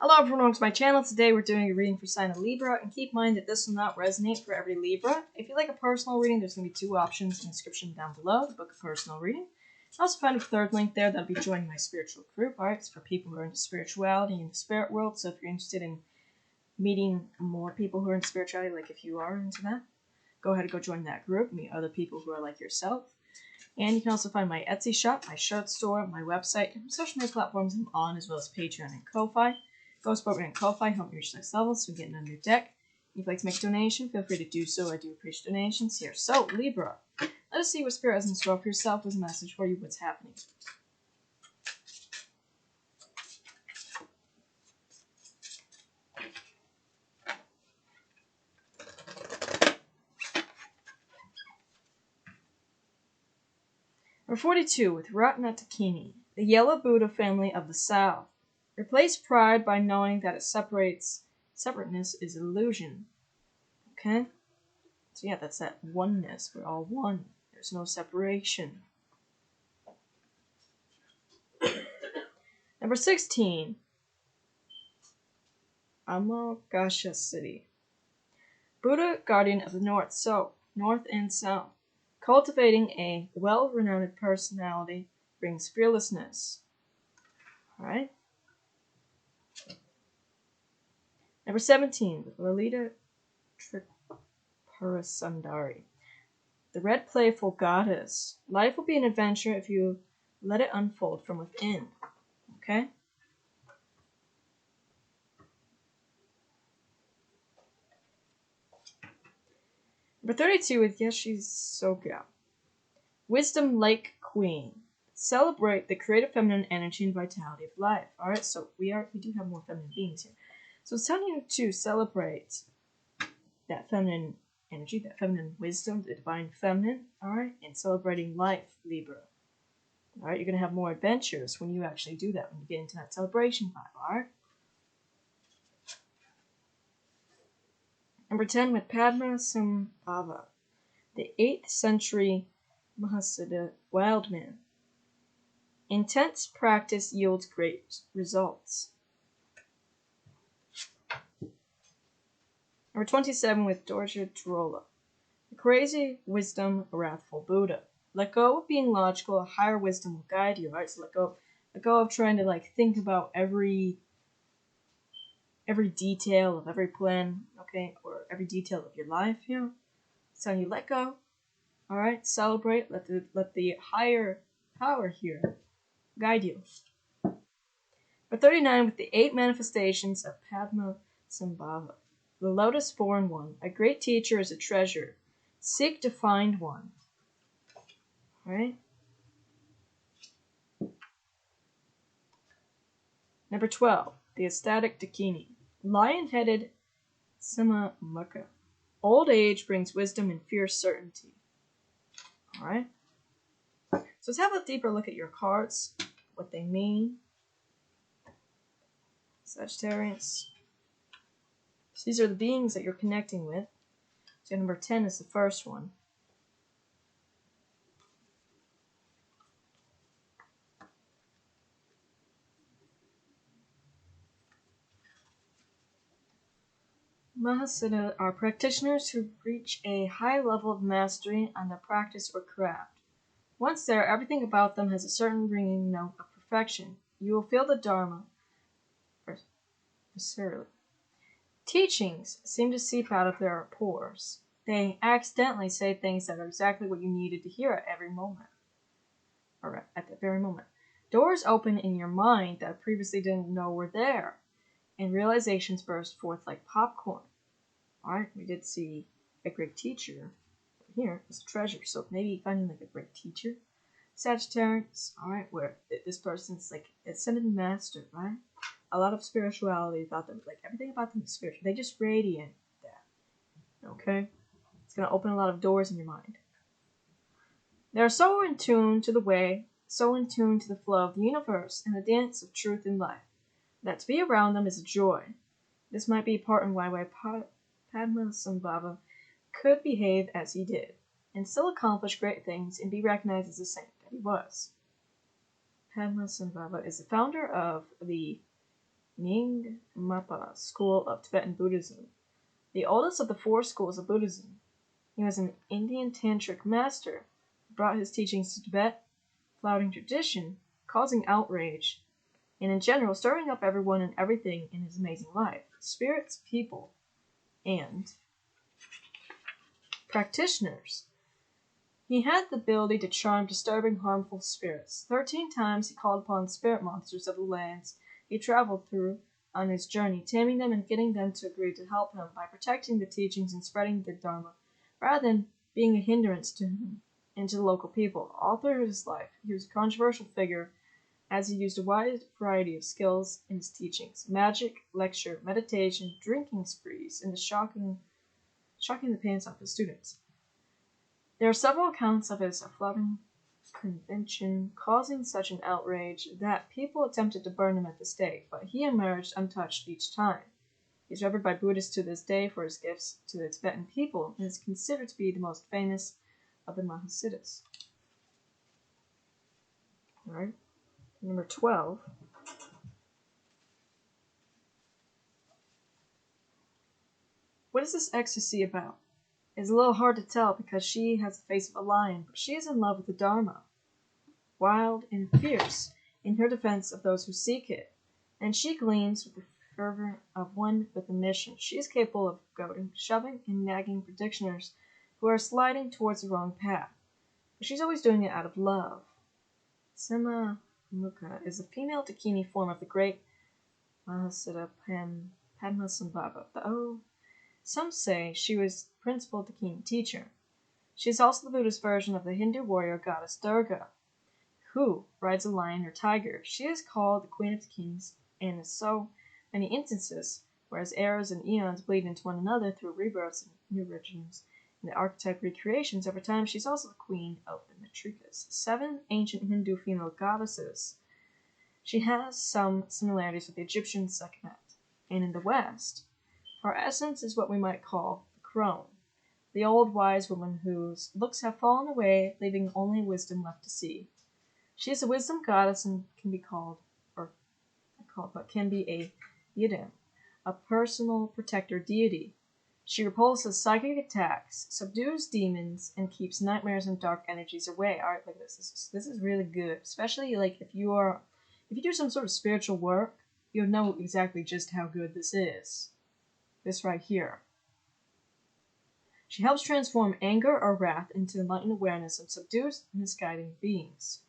Hello everyone, welcome to my channel. Today we're doing a reading for sign of Libra, and keep in mind that this will not resonate for every Libra. If you like a personal reading, there's going to be two options in the description down below, the book of personal reading. I also find a third link there that'll be joining my spiritual group. Alright, it's for people who are into spirituality and the spirit world, so if you're interested in meeting more people who are into spirituality, like if you are into that, go ahead and go join that group, meet other people who are like yourself. And you can also find my Etsy shop, my shirt store, my website, and social media platforms I'm on, as well as Patreon and Ko-Fi. Go support me on Ko-Fi, help me reach the next level, so I'm getting a new deck. If you'd like to make a donation, feel free to do so. I do appreciate donations here. So, Libra, let us see what Spirit has in store for yourself as a message for you, what's happening. Number 42 with Ratnatakini, the Yellow Buddha family of the South. Replace pride by knowing that separateness is illusion. Okay? So yeah, that's that oneness. We're all one. There's no separation. Number 16. Amogasha City. Buddha, guardian of the North, North and South. Cultivating a well-renowned personality brings fearlessness. Alright? Number 17, with Lalita Triparasundari. The red playful goddess. Life will be an adventure if you let it unfold from within. Okay? Number 32 with Yeshi Soga. Wisdom Lake Queen. Celebrate the creative feminine energy and vitality of life. Alright, so we do have more feminine beings here. So it's telling you to celebrate that feminine energy, that feminine wisdom, the divine feminine, alright, and celebrating life, Libra. Alright, you're going to have more adventures when you actually do that, when you get into that celebration vibe, alright? Number 10 with Padmasambhava, the 8th century Mahasiddha wild man. Intense practice yields great results. Number 27 with Dorja Drola. The crazy wisdom, wrathful Buddha. Let go of being logical, a higher wisdom will guide you, right? So let go of trying to think about every detail of every plan, okay, or every detail of your life here. It's telling you let go. Alright, celebrate, let the higher power here guide you. Number 39 with the 8 manifestations of Padmasambhava. The Lotus Born One. A great teacher is a treasure. Seek to find one. Alright? Number 12. The Ecstatic Dakini. Lion-headed Simamukha. Old age brings wisdom and fierce certainty. Alright? So let's have a deeper look at your cards. What they mean. Sagittarius. So these are the beings that you're connecting with. So number 10 is the first one. Mahasiddha are practitioners who reach a high level of mastery on their practice or craft. Once there, everything about them has a certain ringing note of perfection. You will feel the Dharma viscerally. Teachings seem to seep out of their pores. They accidentally say things that are exactly what you needed to hear at every moment. Or at that very moment. Doors open in your mind that previously didn't know were there, and realizations burst forth like popcorn. Alright, we did see a great teacher. Here is a treasure, so maybe finding a great teacher. Sagittarius, alright, where this person's ascended master, right? A lot of spirituality about them, everything about them is spiritual. They just radiate that. Okay? It's going to open a lot of doors in your mind. They're so in tune to the way, so in tune to the flow of the universe and the dance of truth and life, that to be around them is a joy. This might be part in why Padmasambhava could behave as he did, and still accomplish great things and be recognized as the saint that he was. Padmasambhava is the founder of the Nyingmapa school of Tibetan Buddhism, the oldest of the four schools of Buddhism. He was an Indian tantric master who brought his teachings to Tibet, flouting tradition, causing outrage, and in general stirring up everyone and everything in his amazing life, spirits, people, and practitioners. He had the ability to charm disturbing, harmful spirits. 13 times he called upon spirit monsters of the lands he traveled through on his journey, taming them and getting them to agree to help him by protecting the teachings and spreading the Dharma, rather than being a hindrance to him and to the local people. All through his life, he was a controversial figure as he used a wide variety of skills in his teachings: magic, lecture, meditation, drinking sprees, and the shocking the pants off his students. There are several accounts of his flouting convention, causing such an outrage that people attempted to burn him at the stake, but he emerged untouched each time. He is revered by Buddhists to this day for his gifts to the Tibetan people and is considered to be the most famous of the Mahasiddhas. All right, number 12. What is this ecstasy about? It's a little hard to tell because she has the face of a lion, but she is in love with the Dharma, wild and fierce in her defense of those who seek it, and she gleans with the fervor of one with a mission. She is capable of goading, shoving, and nagging practitioners who are sliding towards the wrong path, but she's always doing it out of love. Sima Mukha is a female Dakini form of the great Mahasiddha Padmasambhava. Some say she was the principal Dakini teacher. She is also the Buddhist version of the Hindu warrior goddess Durga, who rides a lion or tiger. She is called the Queen of Dakinis, and in so many instances, whereas eras and eons bleed into one another through rebirths and new regimes and the archetype recreations, over time she's also the queen of the Matrikas, 7 ancient Hindu female goddesses. She has some similarities with the Egyptian Sekhmet, and in the West, her essence is what we might call the crone, the old wise woman whose looks have fallen away, leaving only wisdom left to see. She is a wisdom goddess and can be can be a yidam, a personal protector deity. She repulses psychic attacks, subdues demons, and keeps nightmares and dark energies away. All right, look at this. This is really good, especially like if you do some sort of spiritual work, you'll know exactly just how good this is. This right here. She helps transform anger or wrath into enlightened awareness and subdues misguiding beings.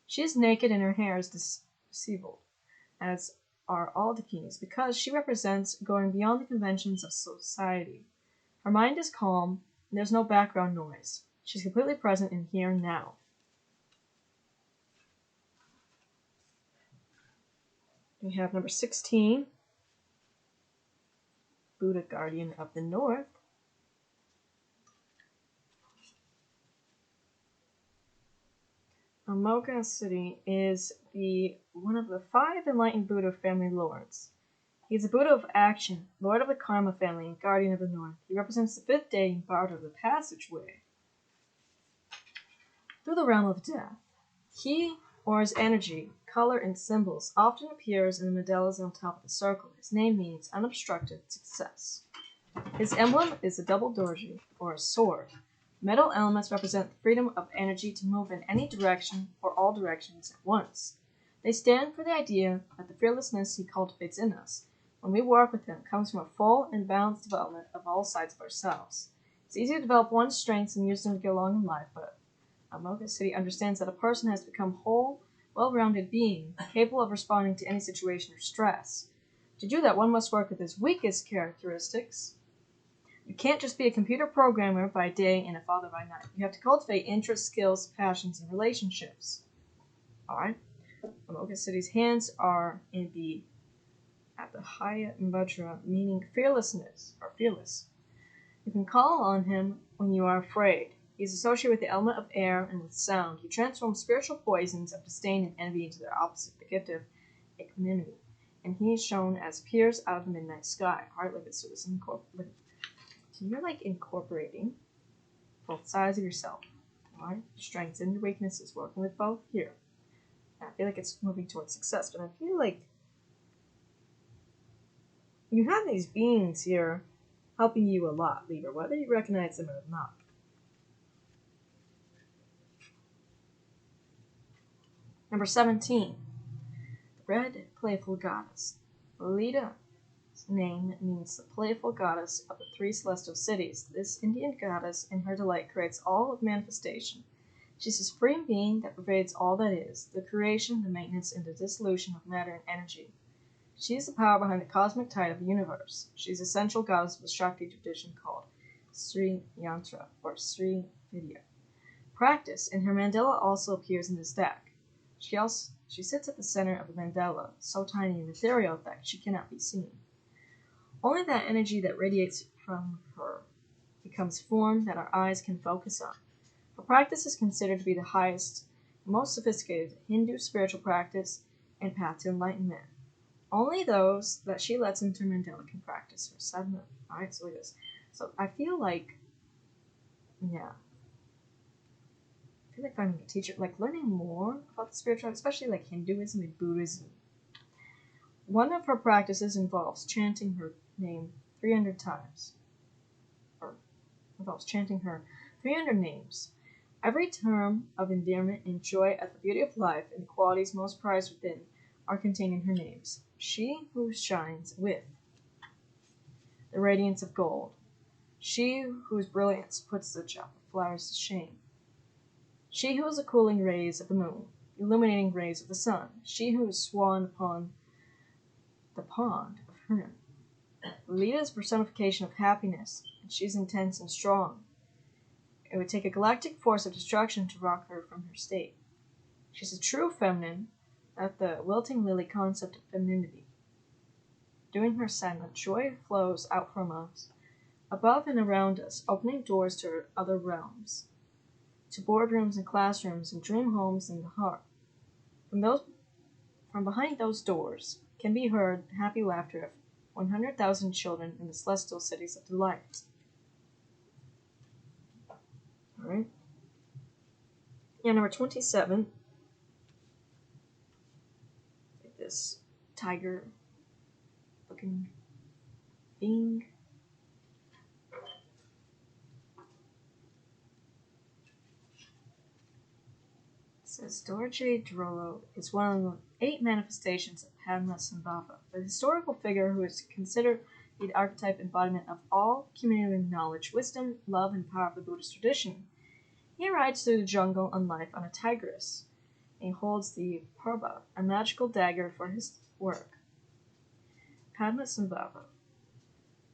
She is naked and her hair is disheveled, as are all Dakinis, because she represents going beyond the conventions of society. Her mind is calm, and there's no background noise. She's completely present in here and now. We have number 16, Buddha Guardian of the North. Amoghasiddhi is one of the 5 enlightened Buddha family lords. He is the Buddha of action, lord of the Karma family, and guardian of the North. He represents the 5th day and part of the passageway through the realm of death. He, or his energy, color, and symbols, often appears in the medellas on top of the circle. His name means unobstructed success. His emblem is a double dorji, or a sword. Metal elements represent the freedom of energy to move in any direction or all directions at once. They stand for the idea that the fearlessness he cultivates in us, when we work with him, comes from a full and balanced development of all sides of ourselves. It's easy to develop one's strengths and use them to get along in life, but Amoghasiddhi understands that a person has become whole, well-rounded being, capable of responding to any situation or stress. To do that, one must work with his weakest characteristics. You can't just be a computer programmer by day and a father by night. You have to cultivate interests, skills, passions, and relationships. Alright? Amoghasiddhi's hands are at the Haya Mudra, meaning fearlessness, or fearless. You can call on him when you are afraid. He is associated with the element of air and with sound. He transforms spiritual poisons of disdain and envy into their opposite, the gift of equanimity. And he is shown as peers out of the midnight sky. Alright, look at this. So you're like incorporating both sides of yourself. Alright? Your strengths and your weaknesses, working with both here. I feel like it's moving towards success, but I feel like You have these beings here helping you a lot, Libra, whether you recognize them or not. Number 17, the Red Playful Goddess. Lita's name means the playful goddess of the three celestial cities. This Indian goddess, in her delight, creates all of manifestation. She's a supreme being that pervades all that is, the creation, the maintenance, and the dissolution of matter and energy. She is the power behind the cosmic tide of the universe. She is the central goddess of the Shakti tradition called Sri Yantra or Sri Vidya. Practice in her mandala also appears in this deck. She sits at the center of the mandala, so tiny and ethereal that she cannot be seen. Only that energy that radiates from her becomes form that our eyes can focus on. Her practice is considered to be the highest, most sophisticated Hindu spiritual practice and path to enlightenment. Only those that she lets into her mandala can practice her sadhana. Alright, so it is. So I feel like, finding a teacher, like learning more about the spiritual, especially like Hinduism and Buddhism. One of her practices involves chanting her name 300 times. Or involves chanting her 300 names. Every term of endearment and joy at the beauty of life and the qualities most prized within are contained in her names. She who shines with the radiance of gold. She whose brilliance puts the chapel flowers to shame. She who is the cooling rays of the moon, illuminating rays of the sun. She who is swan upon the pond of Herm. Lita is personification of happiness, and she's intense and strong. It would take a galactic force of destruction to rock her from her state. She's a true feminine, at the wilting lily concept of femininity. Doing her sadhana, joy flows out from us, above and around us, opening doors to other realms, to boardrooms and classrooms and dream homes in the heart. From behind those doors can be heard the happy laughter of 100,000 children in the celestial cities of delight. Alright. Yeah, number 27. This tiger looking being. It says Dorje Drolo is one of the 8 manifestations of Padmasambhava, the historical figure who is considered the archetype embodiment of all cumulative knowledge, wisdom, love, and power of the Buddhist tradition. He rides through the jungle on life on a tigress, and he holds the Purba, a magical dagger, for his work. Padmasambhava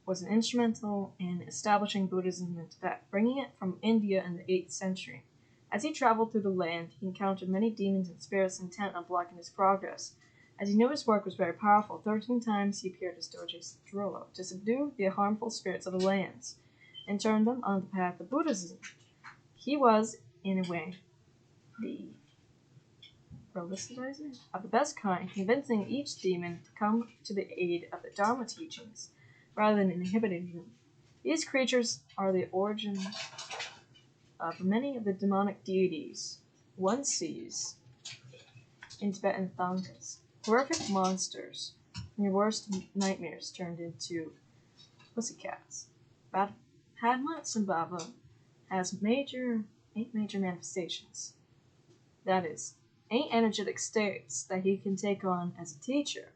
was instrumental in establishing Buddhism in Tibet, bringing it from India in the 8th century. As he traveled through the land, he encountered many demons and spirits intent on blocking his progress. As he knew his work was very powerful, 13 times he appeared as Dorje Drolo to subdue the harmful spirits of the lands and turn them on the path of Buddhism. He was, in a way, the proelysizer of the best kind, convincing each demon to come to the aid of the Dharma teachings, rather than inhibiting them. These creatures are the origin of many of the demonic deities one sees in Tibetan Thangas. Horrific monsters from your worst nightmares turned into pussycats. Padmasambhava has 8 major manifestations. That is, 8 energetic states that he can take on as a teacher.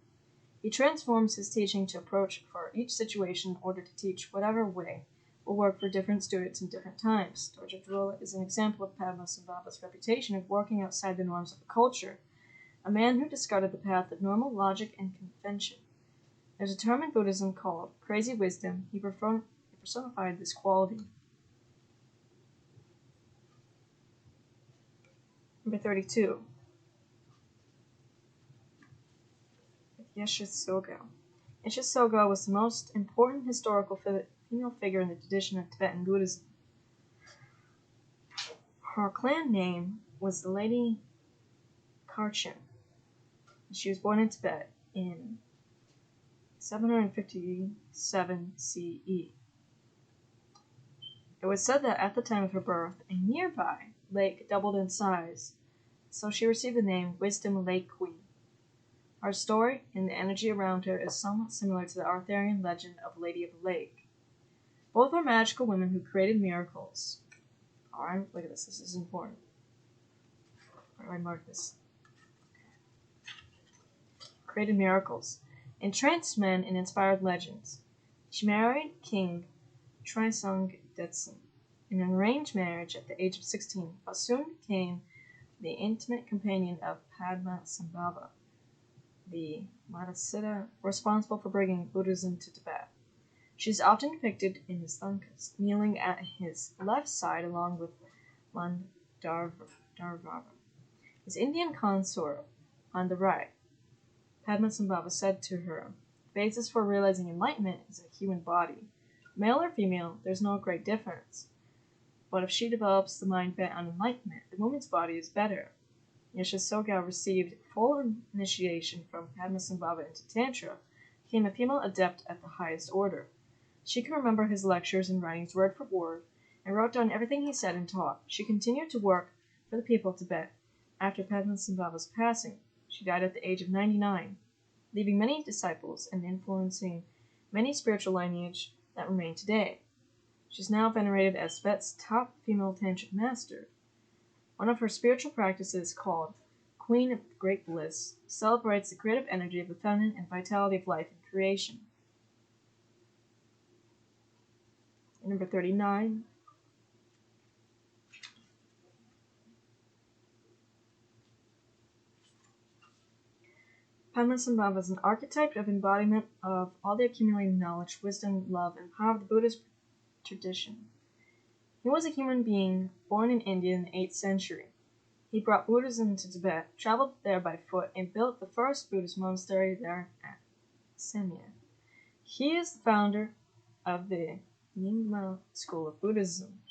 He transforms his teaching to approach for each situation in order to teach whatever way will work for different students in different times. Dorje Drolo is an example of Padmasambhava's reputation of working outside the norms of the culture, a man who discarded the path of normal logic and convention. There's a term in Buddhism called crazy wisdom. He personified this quality. Number 32. Yeshisogo. Yeshisogo was the most important historical female figure in the tradition of Tibetan Buddhism. Her clan name was the Lady Karchen. She was born in Tibet in 757 CE. It was said that at the time of her birth, a nearby lake doubled in size, so she received the name Wisdom Lake Queen. Her story and the energy around her is somewhat similar to the Arthurian legend of Lady of the Lake. Both are magical women who created miracles. Alright, look at this. This is important. Where do I mark this? Created miracles, entranced men, and inspired legends. She married King Trisong Detsen in an arranged marriage at the age of 16, but soon became the intimate companion of Padmasambhava, the Madhusita responsible for bringing Buddhism to Tibet. She is often depicted in his thangkas, kneeling at his left side along with Mandarvara, his Indian consort, on the right. Padmasambhava said to her, "The basis for realizing enlightenment is a human body. Male or female, there's no great difference. But if she develops the mind bent on enlightenment, the woman's body is better." Yashosoga received full initiation from Padmasambhava into Tantra, became a female adept at the highest order. She can remember his lectures and writings word for word, and wrote down everything he said and taught. She continued to work for the people of Tibet. After Padmasambhava's passing, she died at the age of 99, leaving many disciples and influencing many spiritual lineage that remain today. She is now venerated as Tibet's top female tantric master. One of her spiritual practices, called Queen of Great Bliss, celebrates the creative energy of the feminine and vitality of life and creation. Number 39. Padmasambhava is an archetype of embodiment of all the accumulated knowledge, wisdom, love, and power of the Buddhist tradition. He was a human being born in India in the 8th century. He brought Buddhism to Tibet, traveled there by foot, and built the first Buddhist monastery there at Semya. He is the founder of the Nyingma school of Buddhism,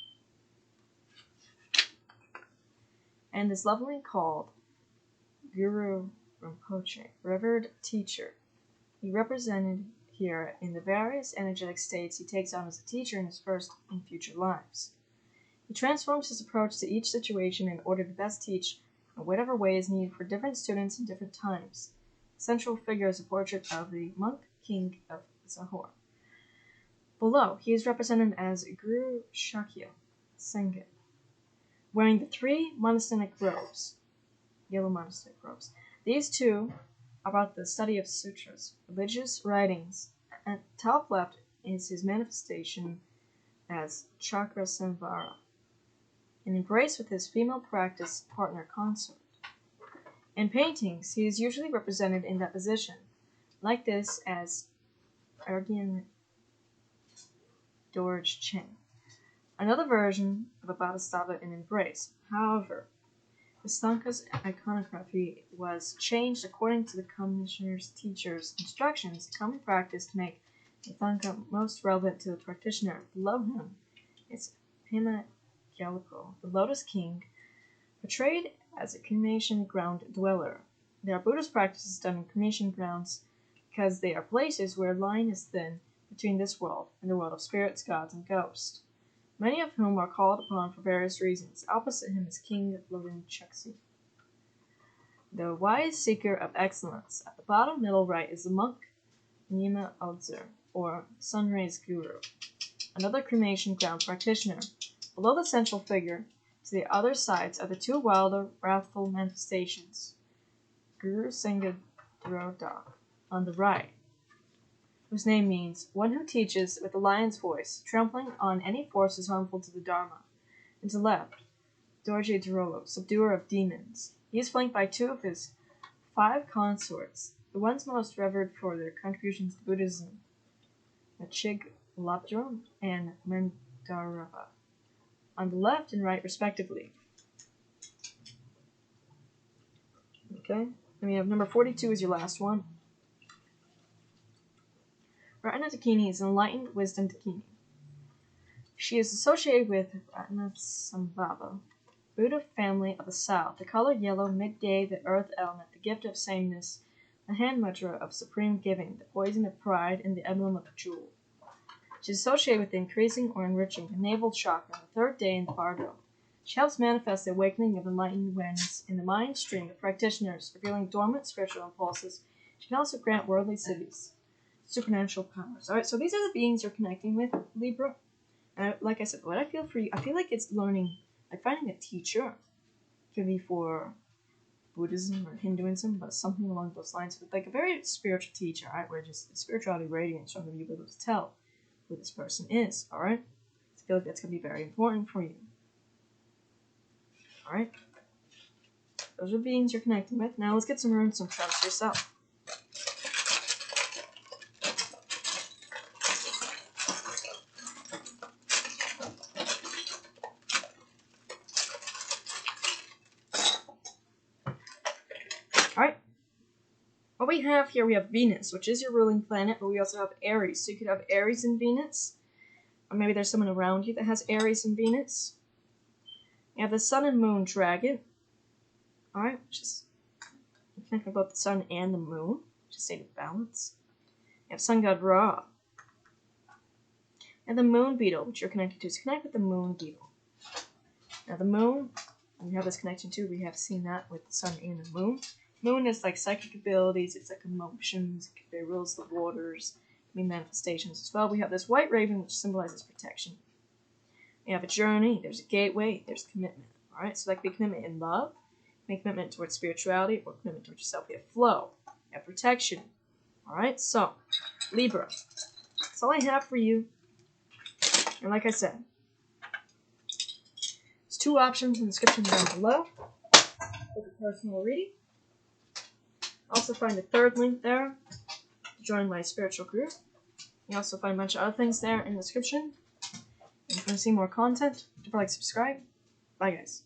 and is lovingly called Guru Rinpoche, revered teacher. He represented here in the various energetic states he takes on as a teacher in his first and future lives. He transforms his approach to each situation in order to best teach in whatever way is needed for different students in different times. The central figure is a portrait of the monk king of Zahor. Below, he is represented as Guru Shakya Sengit, wearing the 3 monastic robes, yellow monastic robes. These two are about the study of sutras, religious writings. At the top left is his manifestation as Chakrasamvara, an embrace with his female practice partner consort. In paintings, he is usually represented in that position, like this as Ergyen Dorje Chen, another version of a bodhisattva in embrace. However, the thangka's iconography was changed according to the commissioner's teacher's instructions, a common practice to make the thangka most relevant to the practitioner. Below him is Pema Gyalpo, the Lotus King, portrayed as a cremation ground dweller. There are Buddhist practices done in cremation grounds because they are places where a line is thin between this world and the world of spirits, gods, and ghosts, many of whom are called upon for various reasons. Opposite him is King Lovin Chuxi, the wise seeker of excellence. At the bottom middle right is the monk Nyima Alzer, or Sunrays Guru, another cremation ground practitioner. Below the central figure, to the other sides, are the 2 wilder, wrathful manifestations, Guru Sangha Droda on the right, whose name means one who teaches with a lion's voice, trampling on any forces harmful to the Dharma. And to the left, Dorje Dorolo, subduer of demons. He is flanked by 2 of his 5 consorts, the ones most revered for their contributions to Buddhism, Chig Labdron and Mandarava, on the left and right respectively. Okay, and we have number 42 is your last one. Ratna Dakini is an enlightened wisdom Dakini. She is associated with Ratnasambhava, Buddha family of the south, the color yellow, midday, the earth element, the gift of sameness, the hand mudra of supreme giving, the poison of pride, and the emblem of the jewel. She is associated with the increasing or enriching the navel chakra, the 3rd day in the bardo. She helps manifest the awakening of enlightened awareness in the mind stream of practitioners, revealing dormant spiritual impulses She can also grant worldly cities, supernatural powers. Alright, so these are the beings you're connecting with, Libra. And like I said, what I feel for you, I feel like it's learning, like finding a teacher. It could be for Buddhism or Hinduism, but something along those lines. With like a very spiritual teacher, alright, where just spirituality radiates from them, you'll be able to tell who this person is, alright? I feel like that's going to be very important for you. Alright? Those are beings you're connecting with. Now let's get some runes, some charts yourself. Alright. What we have here, we have Venus, which is your ruling planet, but we also have Aries. So you could have Aries and Venus. Or maybe there's someone around you that has Aries and Venus. You have the Sun and Moon Dragon. Alright, which is connecting both the Sun and the Moon, which is state of balance. You have Sun God Ra. And the Moon Beetle, which you're connected to. So connect with the Moon Beetle. Now the Moon, we have this connection too. We have seen that with the Sun and the Moon. Moon is like psychic abilities, it's like emotions, it rules the waters, it can be manifestations as well. We have this white raven, which symbolizes protection. We have a journey, there's a gateway, there's commitment. Alright, so that could be commitment in love, make commitment towards spirituality, or commitment towards yourself. We have flow, we have protection. Alright, so, Libra. That's all I have for you. And like I said, there's 2 options in the description down below for the personal reading. Also find a 3rd link there to join my spiritual group. You also find a bunch of other things there in the description. And if you want to see more content, don't forget to subscribe. Bye guys.